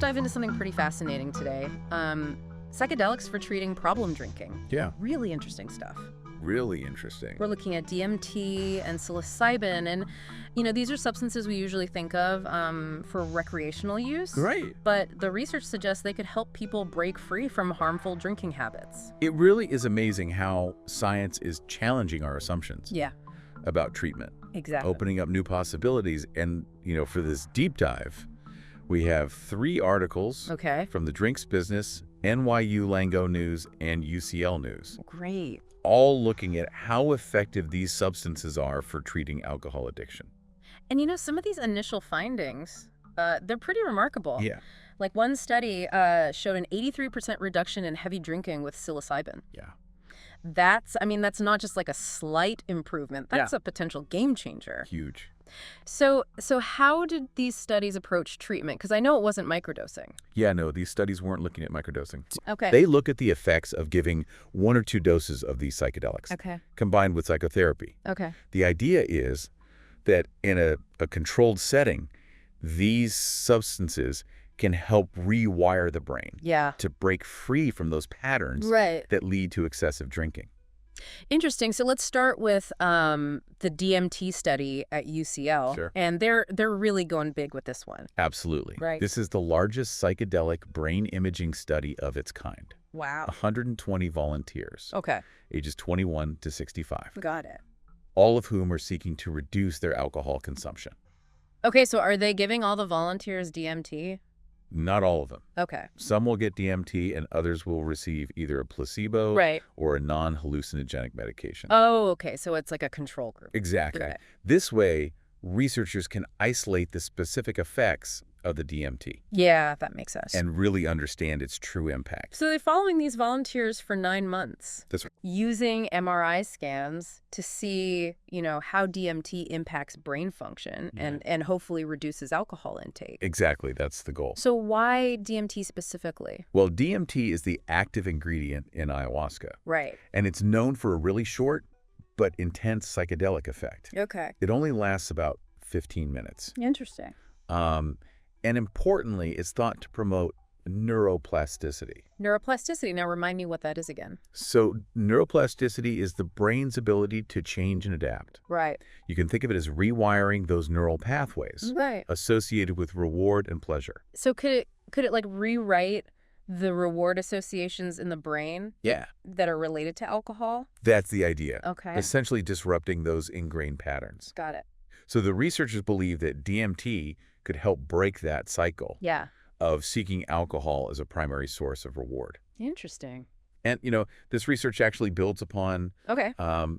let's dive into something pretty fascinating today. Psychedelics for treating problem drinking. Yeah. Really interesting stuff. Really interesting. We're looking at DMT and psilocybin, and these are substances we usually think of for recreational use. Right. But the research suggests they could help people break free from harmful drinking habits. It really is amazing how science is challenging our assumptions Yeah, about treatment, exactly. opening up new possibilities. And, for this deep dive, we have 3 articles Okay. from the Drinks Business, NYU Lango News, and UCL News, Great. all looking at how effective these substances are for treating alcohol addiction. And some of these initial findings, they're pretty remarkable. Yeah. Like one study showed an 83% reduction in heavy drinking with psilocybin. Yeah. That's not just like a slight improvement. That's a potential game changer. Huge. So how did these studies approach treatment? Because I know it wasn't microdosing. Yeah, no, these studies weren't looking at microdosing. Okay. They look at the effects of giving 1 or 2 doses of these psychedelics Okay. combined with psychotherapy. Okay. The idea is that in a controlled setting, these substances can help rewire the brain Yeah. to break free from those patterns Right. that lead to excessive drinking. Interesting. So let's start with the DMT study at UCL. Sure. And they're really going big with this one. Absolutely. Right. This is the largest psychedelic brain imaging study of its kind. Wow. 120 volunteers, Okay. ages 21 to 65, Got it. all of whom are seeking to reduce their alcohol consumption. Okay, so are they giving all the volunteers DMT? Not all of them. Okay. Some will get DMT and others will receive either a placebo Right. or a non-hallucinogenic medication. Oh, okay. So it's like a control group. Exactly. Okay. This way, researchers can isolate the specific effects of the DMT Yeah, that makes sense. and really understand its true impact. So they're following these volunteers for 9 months, That's right. using MRI scans to see, how DMT impacts brain function and hopefully reduces alcohol intake. Exactly. That's the goal. So why DMT specifically? Well, DMT is the active ingredient in ayahuasca, Right. and it's known for a really short but intense psychedelic effect. Okay. It only lasts about 15 minutes. Interesting. And importantly, it's thought to promote neuroplasticity. Neuroplasticity. Now remind me what that is again. So neuroplasticity is the brain's ability to change and adapt. Right. You can think of it as rewiring those neural pathways Right. associated with reward and pleasure. So could it like rewrite the reward associations in the brain Yeah. that are related to alcohol? That's the idea. Okay. Essentially disrupting those ingrained patterns. Got it. So the researchers believe that DMT could help break that cycle Yeah. of seeking alcohol as a primary source of reward. Interesting. And, this research actually builds upon Okay.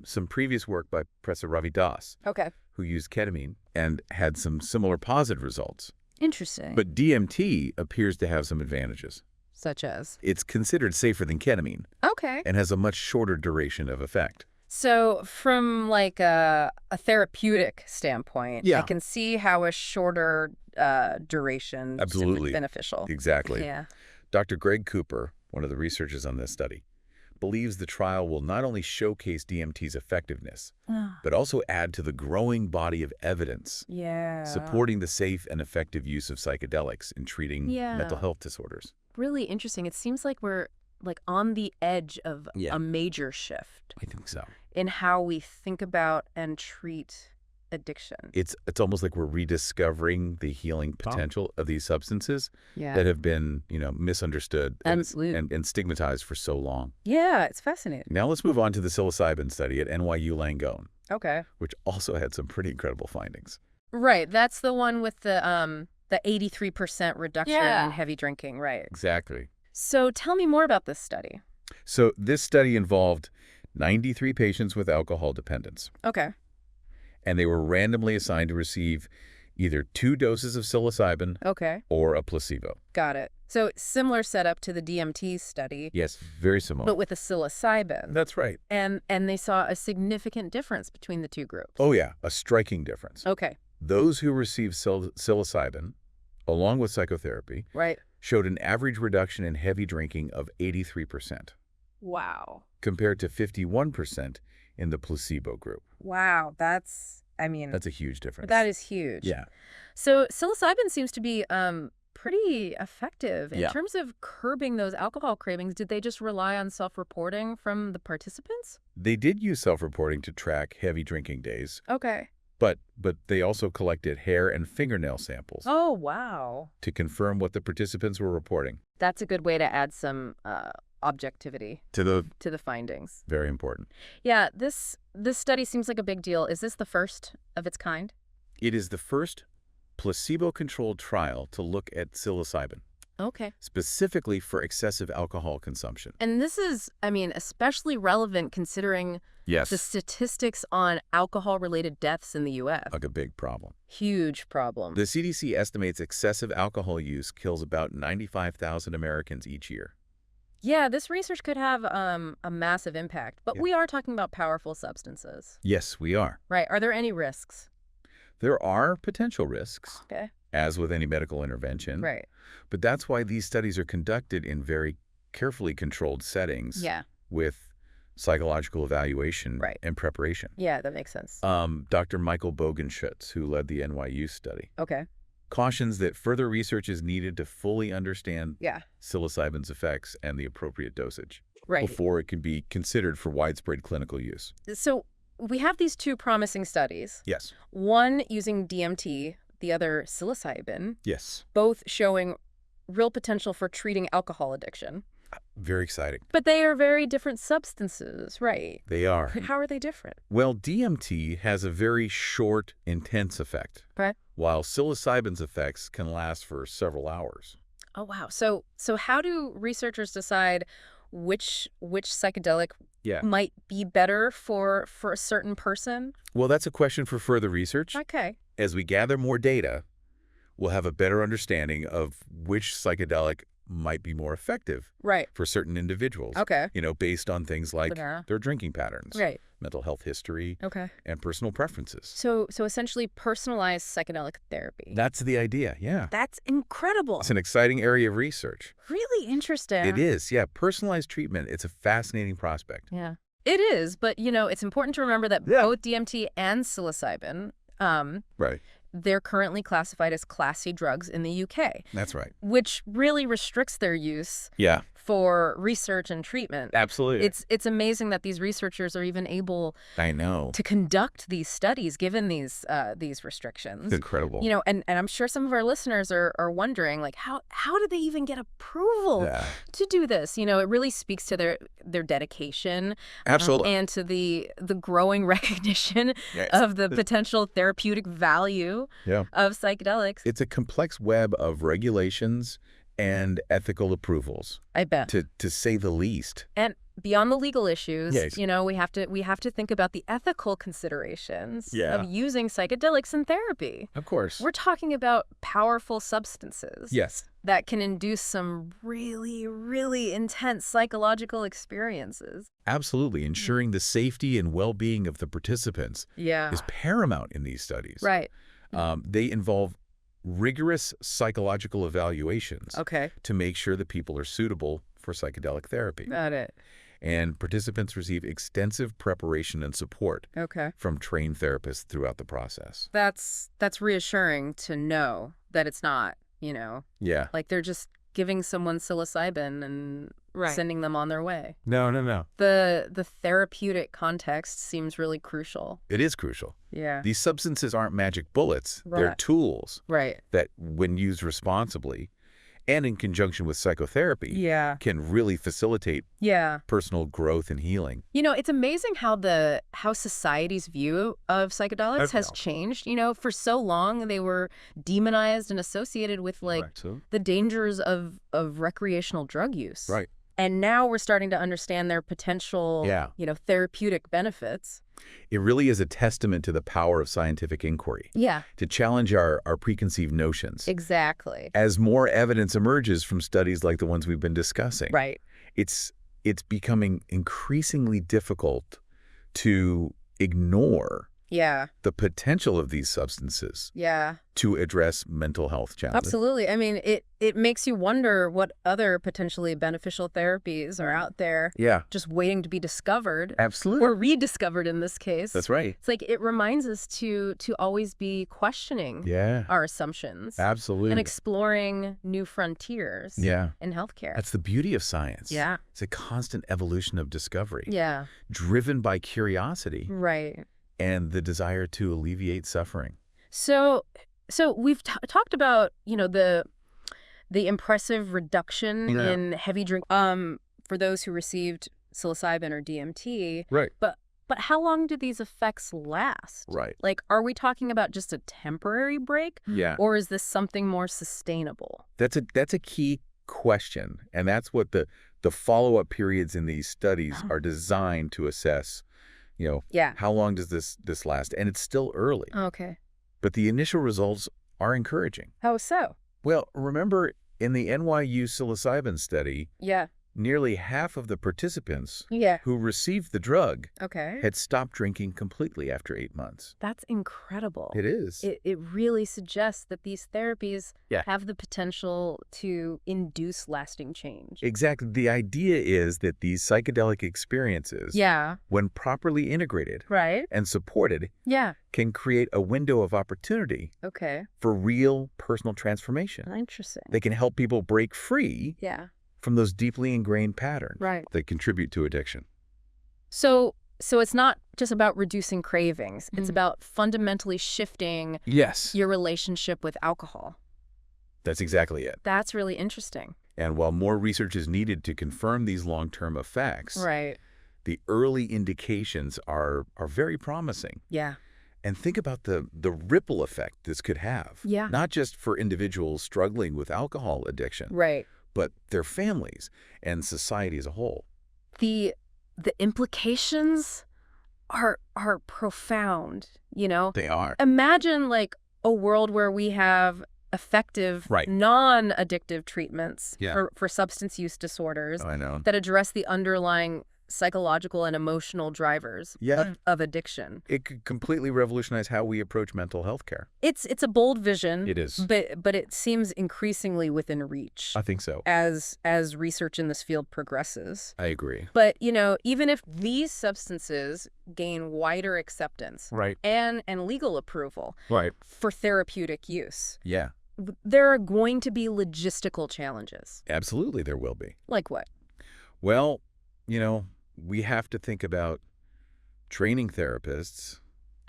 some previous work by Professor Ravi Das, Okay. who used ketamine and had some similar positive results. Interesting. But DMT appears to have some advantages. Such as? It's considered safer than ketamine Okay. and has a much shorter duration of effect. So from like a therapeutic standpoint, I Yeah. can see how a shorter duration is Absolutely. beneficial. Exactly. Yeah. Dr. Greg Cooper, one of the researchers on this study, believes the trial will not only showcase DMT's effectiveness, but also add to the growing body of evidence Yeah. supporting the safe and effective use of psychedelics in treating Yeah. mental health disorders. Really interesting. It seems like we're like on the edge of Yeah. a major shift I think so. in how we think about and treat addiction. It's almost like we're rediscovering the healing potential of these substances Yeah. that have been, misunderstood and, Absolutely. and stigmatized for so long. Yeah, it's fascinating. Now let's move on to the psilocybin study at NYU Langone, Okay. which also had some pretty incredible findings. Right. That's the one with the 83% reduction Yeah. in heavy drinking, right? Exactly. So tell me more about this study. So this study involved 93 patients with alcohol dependence, Okay. and they were randomly assigned to receive either 2 doses of psilocybin Okay. or a placebo. Got it. So similar setup to the DMT study, Yes, very similar. but with a psilocybin. That's right. And they saw a significant difference between the two groups. Oh yeah, a striking difference. Okay. Those who received psilocybin, along with psychotherapy, Right. showed an average reduction in heavy drinking of 83%, Wow. compared to 51% in the placebo group. Wow. That's That's a huge difference. that is huge. Yeah. So psilocybin seems to be pretty effective. In Yeah. terms of curbing those alcohol cravings, did they just rely on self-reporting from the participants? They did use self-reporting to track heavy drinking days, Okay. but they also collected hair and fingernail samples Oh, wow. to confirm what the participants were reporting. That's a good way to add some objectivity To the to the findings. very important. Yeah, this study seems like a big deal. Is this the first of its kind? It is the first placebo-controlled trial to look at psilocybin, Okay. specifically for excessive alcohol consumption. And this is, I mean, especially relevant considering Yes. the statistics on alcohol-related deaths in the U.S. Like a big problem. Huge problem. The CDC estimates excessive alcohol use kills about 95,000 Americans each year. Yeah, this research could have a massive impact, but Yeah. we are talking about powerful substances. Yes, we are. Right. Are there any risks? There are potential risks, Okay. as with any medical intervention. Right. But that's why these studies are conducted in very carefully controlled settings Yeah. with psychological evaluation Right. and preparation. Yeah, that makes sense. Dr. Michael Bogenschutz, who led the NYU study, Okay. cautions that further research is needed to fully understand Yeah. psilocybin's effects and the appropriate dosage Right. before it can be considered for widespread clinical use. So we have these two promising studies, Yes. one using DMT, the other psilocybin, Yes. both showing real potential for treating alcohol addiction. Very exciting. But they are very different substances, right? They are. How are they different? Well, DMT has a very short, intense effect, Okay. while psilocybin's effects can last for several hours. Oh, wow. So how do researchers decide which psychedelic Yeah. might be better for a certain person? Well, that's a question for further research. Okay. As we gather more data, we'll have a better understanding of which psychedelic might be more effective Right. for certain individuals. Okay. Based on things like Yeah. their drinking patterns, Right. mental health history, Okay. and personal preferences. So essentially personalized psychedelic therapy. That's the idea, yeah. That's incredible. It's an exciting area of research. Really interesting. It is, yeah. Personalized treatment, it's a fascinating prospect. Yeah. It is, but it's important to remember that Yeah. both DMT and psilocybin, Right. they're currently classified as Class C drugs in the UK, That's right. which really restricts their use Yeah, for research and treatment. absolutely. It's amazing that these researchers are even able I know. to conduct these studies given these restrictions. It's incredible. And I'm sure some of our listeners are wondering, like, how did they even get approval Yeah. to do this? It really speaks to their dedication Absolutely. and to the growing recognition Yes. of the potential therapeutic value Yeah. of psychedelics. It's a complex web of regulations and ethical approvals, I bet. to say the least. And beyond the legal issues, Yes. we have to think about the ethical considerations Yeah. of using psychedelics in therapy. Of course. We're talking about powerful substances Yes. that can induce some really, really intense psychological experiences. Absolutely. Ensuring the safety and well-being of the participants Yeah. is paramount in these studies. Right. They involve rigorous psychological evaluations Okay. to make sure that people are suitable for psychedelic therapy. Got it. And participants receive extensive preparation and support Okay. from trained therapists throughout the process. That's reassuring to know that it's not, Yeah. like they're just giving someone psilocybin and sending them on their way. No. The therapeutic context seems really crucial. It is crucial. Yeah. These substances aren't magic bullets. They're Right. tools Right. that, when used responsibly and in conjunction with psychotherapy, Yeah. can really facilitate Yeah. personal growth and healing. It's amazing how society's view of psychedelics has changed. For so long they were demonized and associated with the dangers of recreational drug use. Right. And now we're starting to understand their potential, Yeah. therapeutic benefits. It really is a testament to the power of scientific inquiry Yeah, to challenge our preconceived notions. exactly. As more evidence emerges from studies like the ones we've been discussing, Right. it's becoming increasingly difficult to ignore Yeah. the potential of these substances to address mental health challenges. Absolutely. I mean, it makes you wonder what other potentially beneficial therapies are out there just waiting to be discovered. Absolutely. Or rediscovered in this case. That's right. It's like it reminds us to always be questioning our assumptions. Absolutely. And exploring new frontiers in healthcare. That's the beauty of science. Yeah. It's a constant evolution of discovery. Yeah. Driven by curiosity. Right. And the desire to alleviate suffering. So we've talked about, the impressive reduction in heavy drink for those who received psilocybin or DMT. Right. But how long do these effects last? Right. Like, are we talking about just a temporary break? Yeah. Or is this something more sustainable? That's a key question. And that's what the follow-up periods in these studies are designed to assess. How long does this last? And it's still early. Okay. But the initial results are encouraging. How so? Well, remember in the NYU psilocybin study, nearly half of the participants who received the drug had stopped drinking completely after 8 months. That's incredible. It is. It really suggests that these therapies have the potential to induce lasting change. Exactly. The idea is that these psychedelic experiences, when properly integrated and supported, can create a window of opportunity for real personal transformation. Interesting. They can help people break free from those deeply ingrained patterns that contribute to addiction. So it's not just about reducing cravings. It's about fundamentally shifting your relationship with alcohol. That's exactly it. That's really interesting. And while more research is needed to confirm these long-term effects, the early indications are very promising. Yeah. And think about the ripple effect this could have. Yeah. Not just for individuals struggling with alcohol addiction. Right. But their families and society as a whole. The implications are profound, They are. Imagine like a world where we have effective non-addictive treatments for substance use disorders that address the underlying psychological and emotional drivers of addiction. It could completely revolutionize how we approach mental health care. It's a bold vision. It is. But it seems increasingly within reach. I think so. As research in this field progresses. I agree. But, even if these substances gain wider acceptance and legal approval for therapeutic use, there are going to be logistical challenges. Absolutely there will be. Like what? Well, we have to think about training therapists,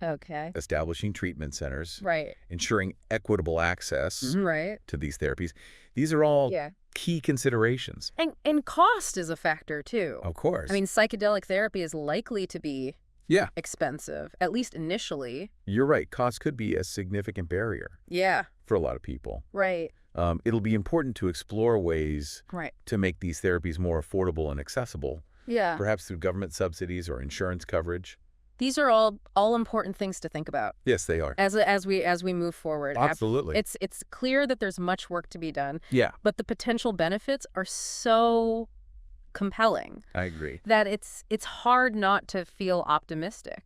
establishing treatment centers, ensuring equitable access to these therapies. These are all key considerations. And cost is a factor, too. Of course. I mean, psychedelic therapy is likely to be expensive, at least initially. You're right. Cost could be a significant barrier for a lot of people. Right. It'll be important to explore ways to make these therapies more affordable and accessible. Yeah. Perhaps through government subsidies or insurance coverage. These are all important things to think about. Yes, they are. As we move forward. Absolutely. It's clear that there's much work to be done. Yeah. But the potential benefits are so compelling. I agree. That it's hard not to feel optimistic.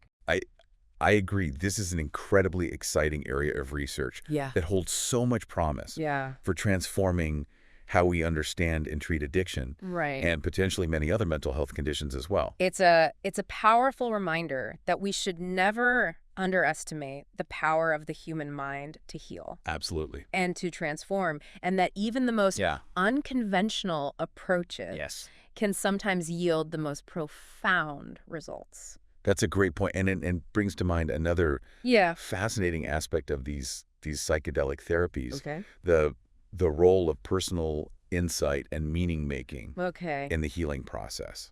I agree. This is an incredibly exciting area of research that holds so much promise for transforming how we understand and treat addiction, and potentially many other mental health conditions as well. It's a powerful reminder that we should never underestimate the power of the human mind to heal. Absolutely. And to transform, and that even the most unconventional approaches can sometimes yield the most profound results. That's a great point, and brings to mind another fascinating aspect of these psychedelic therapies. The role of personal insight and meaning-making in the healing process.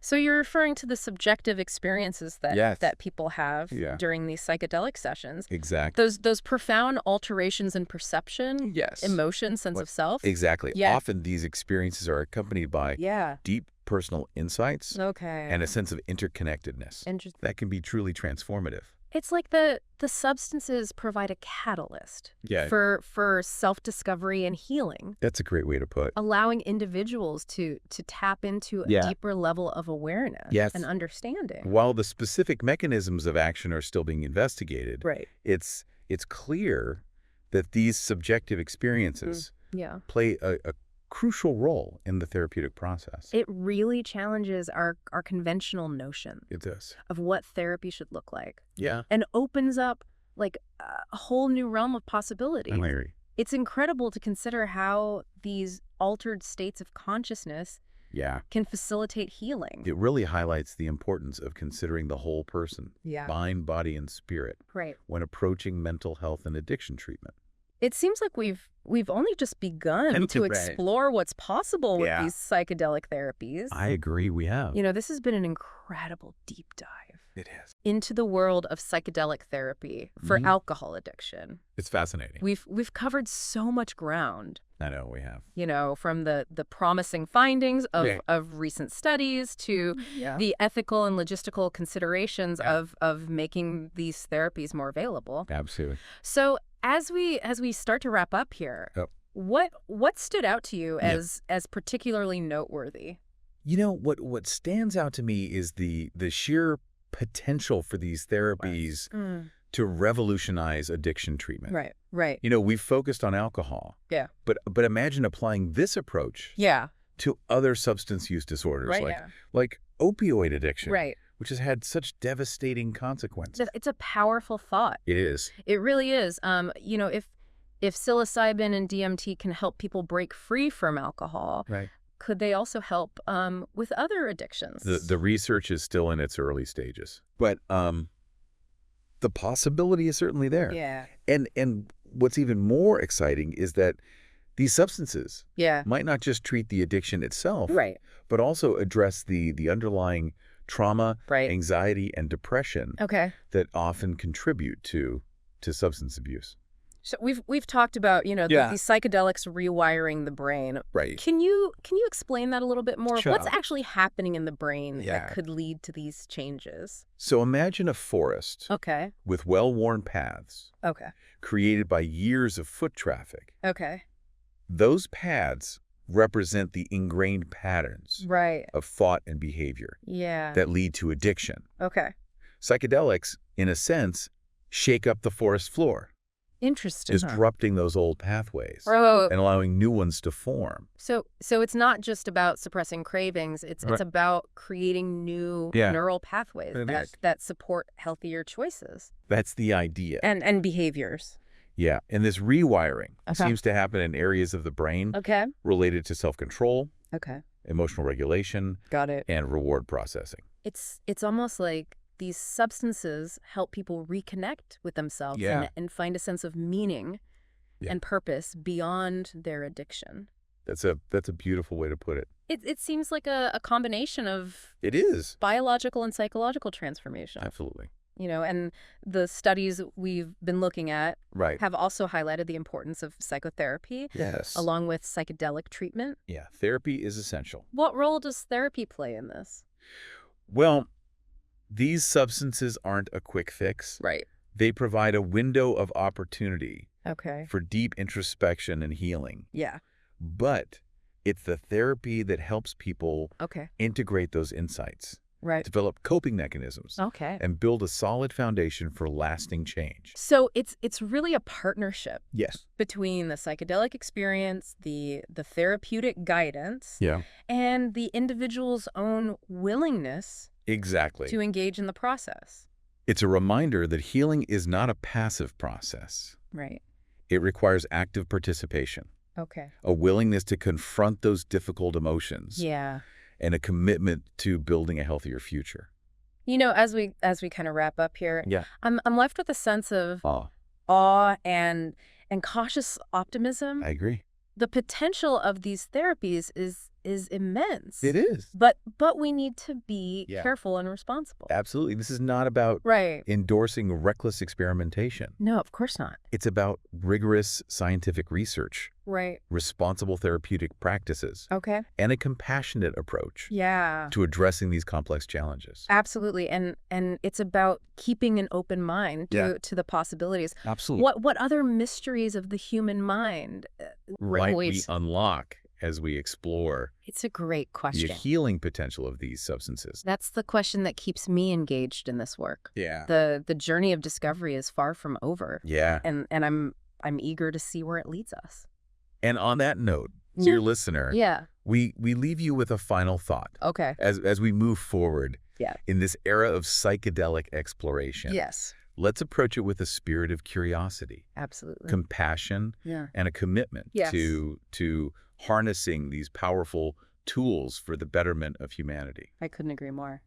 So you're referring to the subjective experiences that people have during these psychedelic sessions. Exactly. Those profound alterations in perception, emotion, sense of self. Exactly. Often these experiences are accompanied by deep personal insights and a sense of interconnectedness. Interesting. That can be truly transformative. It's like the substances provide a catalyst for self-discovery and healing. That's a great way to put it. Allowing individuals to tap into a deeper level of awareness and understanding. While the specific mechanisms of action are still being investigated, it's clear that these subjective experiences play a crucial role in the therapeutic process. It really challenges our conventional notion. It does. Of what therapy should look like. Yeah. And opens up like a whole new realm of possibility. I agree. It's incredible to consider how these altered states of consciousness can facilitate healing. It really highlights the importance of considering the whole person, mind, body, and spirit, when approaching mental health and addiction treatment. It seems like we've only just begun to explore what's possible with these psychedelic therapies. I agree, we have. You know, this has been an incredible deep dive. It is. Into the world of psychedelic therapy for alcohol addiction. It's fascinating. We've covered so much ground. I know we have. You know, from the promising findings of recent studies to the ethical and logistical considerations of making these therapies more available. Absolutely. So as we start to wrap up here, what stood out to you as particularly noteworthy? You know, what stands out to me is the sheer potential for these therapies to revolutionize addiction treatment. Right. You know, we've focused on alcohol. Yeah. But imagine applying this approach to other substance use disorders like opioid addiction. Which has had such devastating consequences. It's a powerful thought. It is. It really is. You know, if psilocybin and DMT can help people break free from alcohol, could they also help with other addictions? The research is still in its early stages, but the possibility is certainly there. Yeah. And what's even more exciting is that these substances might not just treat the addiction itself, but also address the underlying trauma, anxiety, and depression that often contribute to substance abuse. So we've talked about, these psychedelics rewiring the brain. Can you explain that a little bit more? Sure. What's actually happening in the brain that could lead to these changes? So imagine a forest with well-worn paths created by years of foot traffic. Those paths represent the ingrained patterns of thought and behavior that lead to addiction. Psychedelics, in a sense, shake up the forest floor. Interesting. Disrupting those old pathways and allowing new ones to form. So it's not just about suppressing cravings. It's about creating new neural pathways that support healthier choices. That's the idea. And behaviors. Yeah, and this rewiring seems to happen in areas of the brain related to self-control, emotional regulation, and reward processing. It's almost like these substances help people reconnect with themselves and find a sense of meaning and purpose beyond their addiction. That's a beautiful way to put it. It seems like a combination of biological and psychological transformation. Absolutely. You know, and the studies we've been looking at have also highlighted the importance of psychotherapy along with psychedelic treatment. Yeah, therapy is essential. What role does therapy play in this? Well, these substances aren't a quick fix. They provide a window of opportunity for deep introspection and healing. But it's the therapy that helps people integrate those insights. Develop coping mechanisms, and build a solid foundation for lasting change. So it's really a partnership between the psychedelic experience, the therapeutic guidance, and the individual's own willingness to engage in the process. It's a reminder that healing is not a passive process. It requires active participation, a willingness to confront those difficult emotions. And a commitment to building a healthier future. You know, as we kind of wrap up here, I'm left with a sense of awe and cautious optimism. I agree. The potential of these therapies is is immense. It is. But we need to be careful and responsible. Absolutely. This is not about endorsing reckless experimentation. No, of course not. It's about rigorous scientific research. Right. Responsible therapeutic practices. Okay. And a compassionate approach. Yeah. To addressing these complex challenges. Absolutely. And it's about keeping an open mind to the possibilities. Absolutely. What other mysteries of the human mind we unlock as we explore? It's a great question. The healing potential of these substances. That's the question that keeps me engaged in this work. Yeah. The journey of discovery is far from over. Yeah. And I'm eager to see where it leads us. And on that note, dear listener, we leave you with a final thought. Okay. As we move forward in this era of psychedelic exploration. Yes. Let's approach it with a spirit of curiosity. Absolutely. Compassion and a commitment to harnessing these powerful tools for the betterment of humanity. I couldn't agree more.